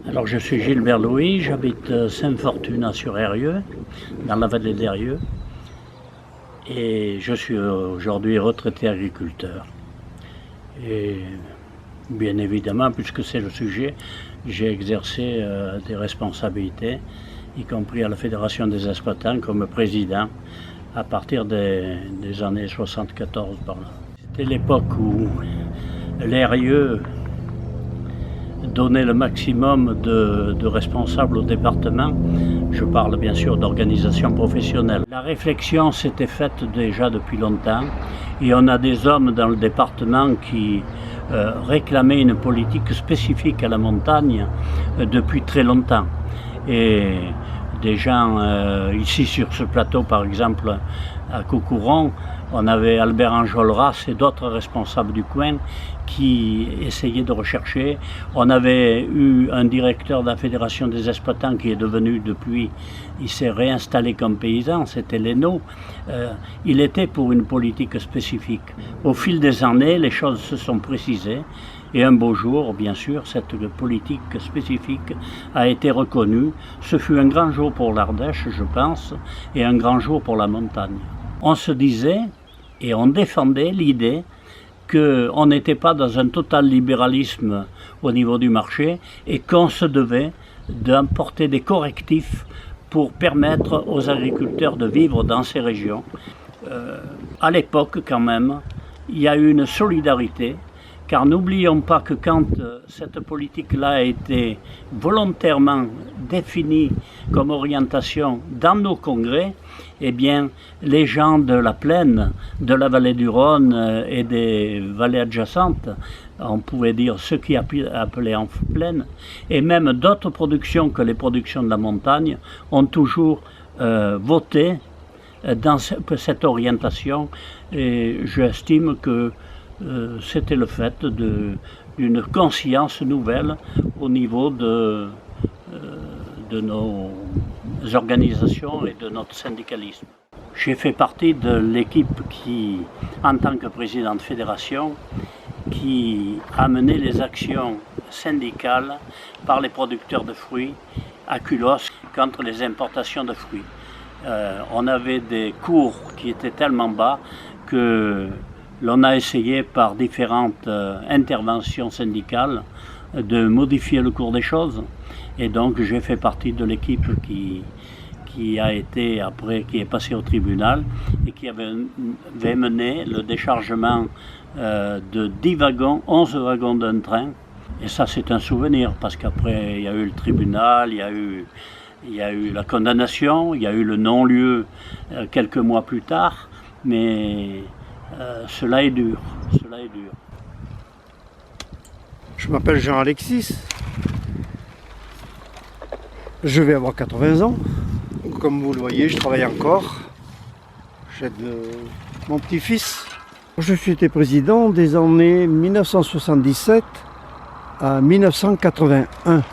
Alors je suis Gilbert Louis, j'habite Saint-Fortuna-sur-Eyrieux, dans la vallée d'Eyrieux, et je suis aujourd'hui retraité agriculteur. Et bien évidemment, puisque c'est le sujet, j'ai exercé des responsabilités, y compris à la Fédération des exploitants comme président, à partir des années 74 par là. C'était l'époque où l'Eyrieux donnait le maximum de responsables au département. Je parle bien sûr d'organisation professionnelle. La réflexion s'était faite déjà depuis longtemps et on a des hommes dans le département qui réclamaient une politique spécifique à la montagne depuis très longtemps. Et des gens ici sur ce plateau, par exemple à Coucouron, on avait Albert Enjolras et d'autres responsables du coin qui essayaient de rechercher. On avait eu un directeur de la Fédération des exploitants qui est devenu depuis, il s'est réinstallé comme paysan, c'était Leno. Il était pour une politique spécifique. Au fil des années, les choses se sont précisées. Et un beau jour, bien sûr, cette politique spécifique a été reconnue. Ce fut un grand jour pour l'Ardèche, je pense, et un grand jour pour la montagne. On se disait et on défendait l'idée qu'on n'était pas dans un total libéralisme au niveau du marché et qu'on se devait d'apporter des correctifs pour permettre aux agriculteurs de vivre dans ces régions. À l'époque, quand même, il y a eu une solidarité. Car n'oublions pas que quand cette politique-là a été volontairement définie comme orientation dans nos congrès, eh bien, les gens de la plaine, de la vallée du Rhône et des vallées adjacentes, on pouvait dire ceux qui appelaient en plaine, et même d'autres productions que les productions de la montagne, ont toujours voté dans cette orientation. Et j'estime que c'était le fait d'une conscience nouvelle au niveau de nos organisations et de notre syndicalisme. J'ai fait partie de l'équipe qui, en tant que président de fédération, qui a mené les actions syndicales par les producteurs de fruits à Culos contre les importations de fruits. On avait des cours qui étaient tellement bas que l'on a essayé par différentes interventions syndicales de modifier le cours des choses. Et donc j'ai fait partie de l'équipe qui a été après, qui est passée au tribunal et qui avait mené le déchargement de 10 wagons, 11 wagons d'un train. Et ça c'est un souvenir parce qu'après il y a eu le tribunal, il y a eu la condamnation, il y a eu le non-lieu quelques mois plus tard, mais cela est dur, cela est dur. Je m'appelle Jean-Alexis. Je vais avoir 80 ans. Comme vous le voyez, je travaille encore. J'aide mon petit-fils. Je suis été président des années 1977 à 1981.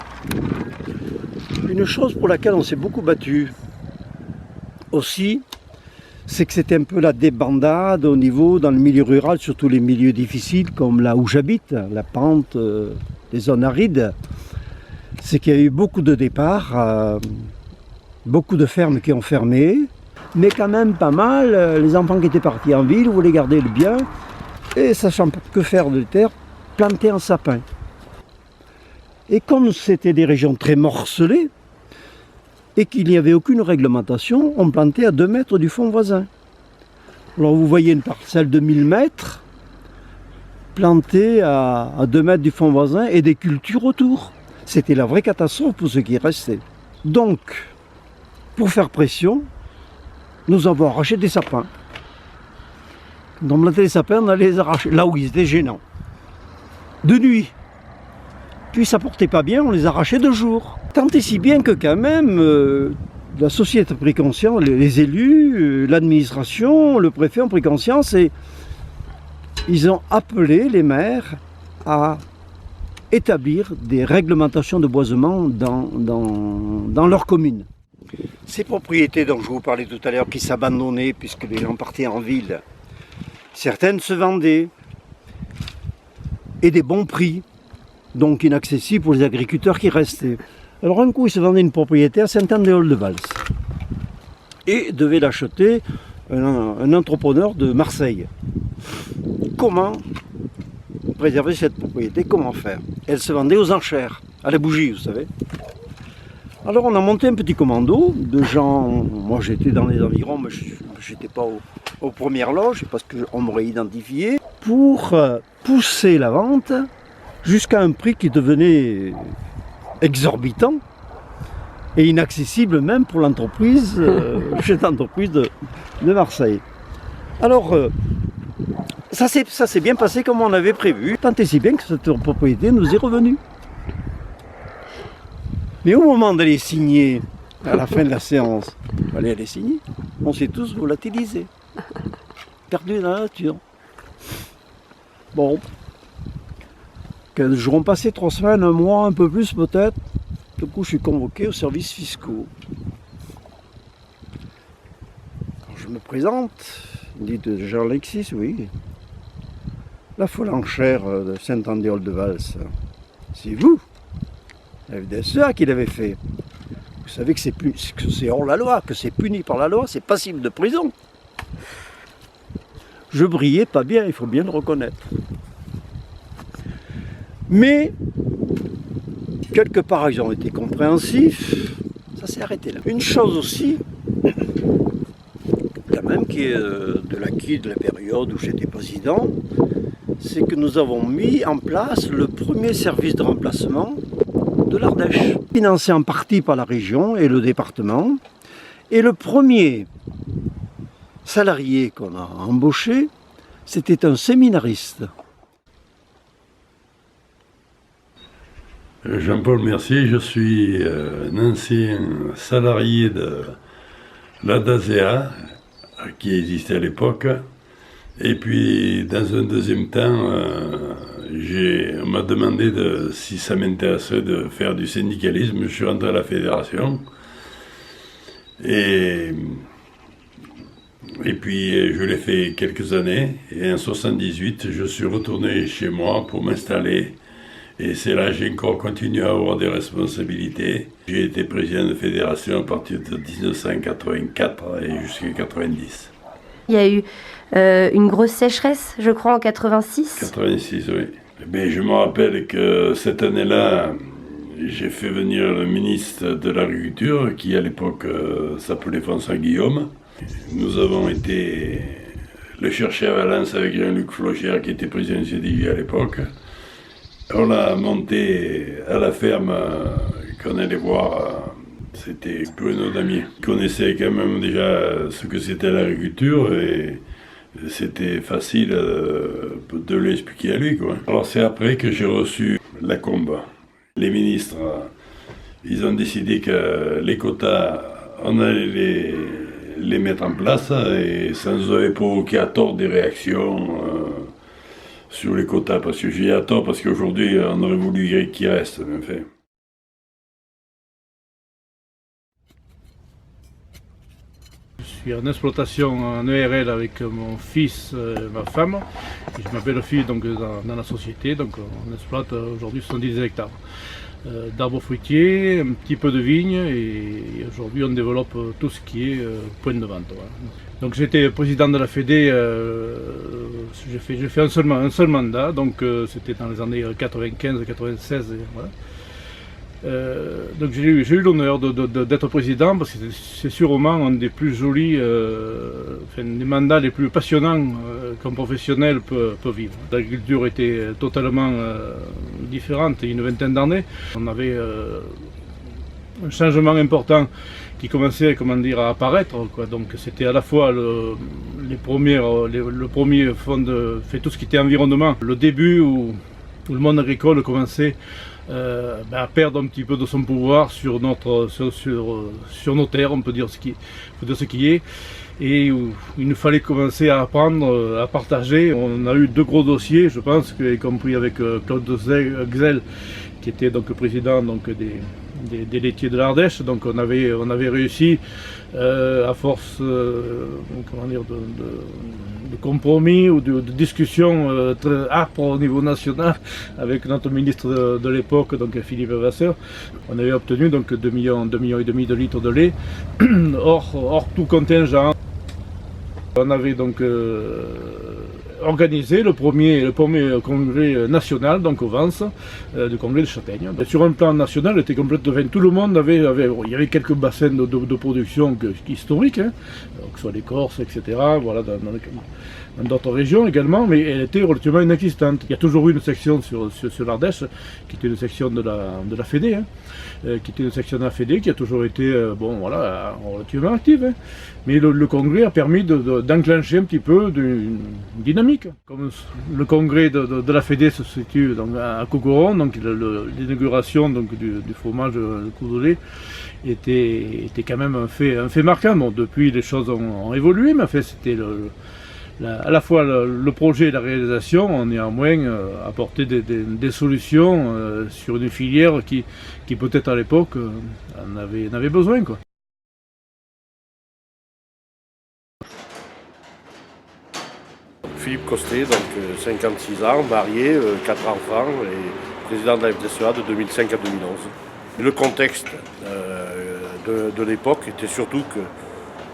Une chose pour laquelle on s'est beaucoup battu aussi, c'est que c'était un peu la débandade au niveau, dans le milieu rural, surtout les milieux difficiles comme là où j'habite, la pente, les zones arides. C'est qu'il y a eu beaucoup de départs, beaucoup de fermes qui ont fermé, mais quand même pas mal, les enfants qui étaient partis en ville voulaient garder le bien, et sachant pas que faire de terre, planter un sapin. Et comme c'était des régions très morcelées, et qu'il n'y avait aucune réglementation, on plantait à 2 mètres du fond voisin. Alors vous voyez une parcelle de 1000 mètres, plantée à 2 mètres du fond voisin et des cultures autour. C'était la vraie catastrophe pour ceux qui restaient. Donc, pour faire pression, nous avons arraché des sapins. Quand on plantait les sapins, on allait les arracher, là où ils étaient gênants. De nuit. Puis ça portait pas bien, on les arrachait de jour. Tant et si bien que quand même, la société a pris conscience, les élus, l'administration, le préfet ont pris conscience et ils ont appelé les maires à établir des réglementations de boisement dans leur commune. Ces propriétés dont je vous parlais tout à l'heure qui s'abandonnaient puisque les gens partaient en ville, certaines se vendaient et des bons prix. donc inaccessible pour les agriculteurs qui restaient. Alors un coup, il se vendait une propriété à Saint-Andéol-de-Vals et devait l'acheter un entrepreneur de Marseille. Comment préserver cette propriété? Comment faire? Elle se vendait aux enchères, à la bougie, vous savez. Alors on a monté un petit commando de gens, moi j'étais dans les environs, mais je n'étais pas aux premières loges parce qu'on m'aurait identifié, pour pousser la vente jusqu'à un prix qui devenait exorbitant et inaccessible même pour l'entreprise, cette entreprise de Marseille. Alors ça s'est bien passé comme on avait prévu, tant et si bien que cette propriété nous est revenue. Mais au moment d'aller signer, à la fin de la séance, il fallait aller signer, on s'est tous volatilisés, perdus dans la nature. Bon, 15 jours ont passé, 3 semaines, 1 mois, un peu plus peut-être. Du coup, je suis convoqué aux services fiscaux. Quand je me présente, dit Jean-Alexis, oui. La folle enchère de Saint-Andéol-de-Vals, c'est vous, la FDSEA, qui l'avait fait. Vous savez que c'est hors la loi, que c'est puni par la loi, c'est passible de prison. Je brillais pas bien, il faut bien le reconnaître. Mais, quelque part, ils ont été compréhensifs, ça s'est arrêté là. Une chose aussi, quand même, qui est de l'acquis de la période où j'étais président, c'est que nous avons mis en place le premier service de remplacement de l'Ardèche, financé en partie par la région et le département. Et le premier salarié qu'on a embauché, c'était un séminariste. Jean-Paul Mercier, je suis un ancien salarié de la DASEA, qui existait à l'époque. Et puis, dans un deuxième temps, on m'a demandé si ça m'intéressait de faire du syndicalisme. Je suis rentré à la fédération. Et puis, je l'ai fait quelques années. Et en 1978, je suis retourné chez moi pour m'installer. Et c'est là que j'ai encore continué à avoir des responsabilités. J'ai été président de fédération à partir de 1984 et jusqu'à 1990. Il y a eu une grosse sécheresse, je crois, en 86. 86, oui. Mais je me rappelle que cette année-là, j'ai fait venir le ministre de l'Agriculture, qui à l'époque s'appelait François Guillaume. Nous avons été le chercher à Valence avec Jean-Luc Flauchère, qui était président du CDJ à l'époque. On l'a monté à la ferme qu'on allait voir. C'était Bruno Damier, qui connaissait quand même déjà ce que c'était l'agriculture et c'était facile de l'expliquer à lui, quoi. Alors c'est après que j'ai reçu la combe. Les ministres, ils ont décidé que les quotas, on allait les mettre en place et ça nous avait provoqué à tort des réactions sur les quotas, parce que j'ai dit à tort, parce qu'aujourd'hui on aurait voulu qu'ils restent, en fait. Je suis en exploitation en ERL avec mon fils et ma femme. Et je m'appelle fille donc dans la société, donc on exploite aujourd'hui 70 hectares d'arbres fruitiers, un petit peu de vignes et aujourd'hui on développe tout ce qui est point de vente. Ouais. Donc j'étais président de la Fédé, j'ai fait un seul mandat, donc c'était dans les années 95-96. Voilà. Donc j'ai eu l'honneur d'être président parce que c'est sûrement un des plus jolis, des mandats les plus passionnants qu'un professionnel peut vivre. L'agriculture était totalement différente il y a une vingtaine d'années. On avait un changement important qui commençait à apparaître, quoi. Donc c'était à la fois le premier fonds fait tout ce qui était environnement, le début où le monde agricole commençait à perdre un petit peu de son pouvoir sur nos terres, on peut dire ce qui est, et où il nous fallait commencer à apprendre, à partager. On a eu 2 gros dossiers, je pense, y compris avec Claude Gzel, qui était donc président donc, des laitiers de l'Ardèche. Donc on avait réussi, à force comment dire, de compromis ou de discussions très âpres au niveau national avec notre ministre de l'époque, donc Philippe Vasseur. On avait obtenu donc 2,5 millions de litres de lait, hors tout contingent. On avait donc organisé le premier congrès national, donc au Vence, du congrès de Châtaigne. Et sur un plan national, était complètement, tout le monde il y avait quelques bassins de production historiques, hein, que ce soit les Corses, etc., voilà, dans d'autres régions également, mais elle était relativement inexistante. Il y a toujours eu une section sur l'Ardèche, qui était une section de la Fédé, hein, qui était une section de la Fédé, qui a toujours été relativement active. Hein. Mais le congrès a permis d'enclencher un petit peu une dynamique. Comme le congrès de la Fédé se situe donc, à Cogoron, donc l'inauguration du fromage de Coudelet était quand même un fait marquant. Bon, depuis, les choses ont évolué, mais en fait, c'était à la fois le projet et la réalisation ont néanmoins apporté des solutions sur une filière qui peut-être à l'époque en avait besoin, quoi. Philippe Costet, donc 56 ans, marié, 4 enfants et président de la FDSEA de 2005 à 2011. Le contexte de l'époque était surtout que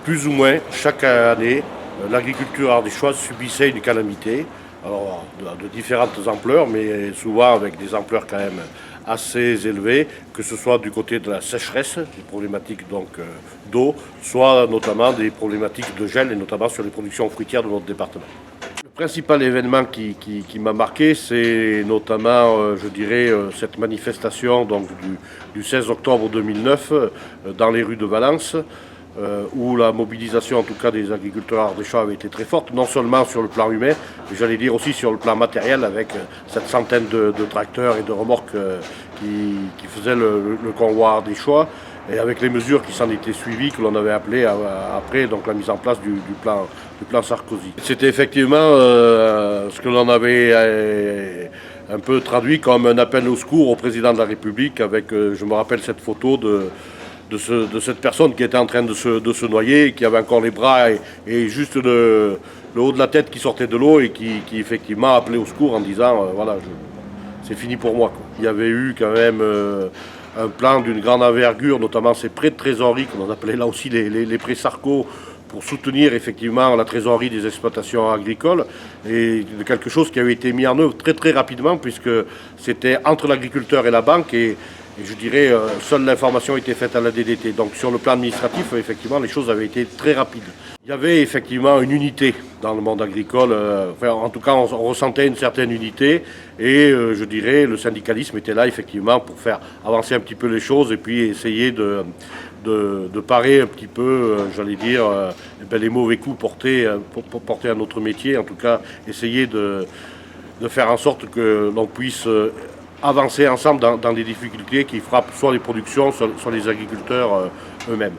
plus ou moins chaque année, l'agriculture ardéchoise subissait une calamité, alors de différentes ampleurs, mais souvent avec des ampleurs quand même assez élevées, que ce soit du côté de la sécheresse, des problématiques donc d'eau, soit notamment des problématiques de gel, et notamment sur les productions fruitières de notre département. Le principal événement qui m'a marqué, c'est notamment, je dirais, cette manifestation donc, du 16 octobre 2009 dans les rues de Valence, où la mobilisation en tout cas des agriculteurs ardéchois avait été très forte, non seulement sur le plan humain, mais j'allais dire aussi sur le plan matériel, avec cette centaine de tracteurs et de remorques qui faisaient le convoi ardéchois, et avec les mesures qui s'en étaient suivies, que l'on avait appelées après donc la mise en place du plan Sarkozy. C'était effectivement ce que l'on avait un peu traduit comme un appel au secours au président de la République, avec, je me rappelle cette photo de cette personne qui était en train de se noyer, qui avait encore les bras et juste le haut de la tête qui sortait de l'eau et qui effectivement appelait au secours en disant voilà, c'est fini pour moi, quoi. Il y avait eu quand même un plan d'une grande envergure, notamment ces prêts de trésorerie, qu'on appelait là aussi les prêts Sarko, pour soutenir effectivement la trésorerie des exploitations agricoles, et quelque chose qui avait été mis en œuvre très très rapidement, puisque c'était entre l'agriculteur et la banque, et je dirais, seule l'information était faite à la DDT. Donc sur le plan administratif, effectivement, les choses avaient été très rapides. Il y avait effectivement une unité dans le monde agricole, en tout cas on ressentait une certaine unité, et je dirais le syndicalisme était là effectivement pour faire avancer un petit peu les choses et puis essayer de parer un petit peu, j'allais dire, les mauvais coups portés à notre métier, en tout cas essayer de faire en sorte que l'on puisse avancer ensemble dans des difficultés qui frappent soit les productions, soit les agriculteurs eux-mêmes.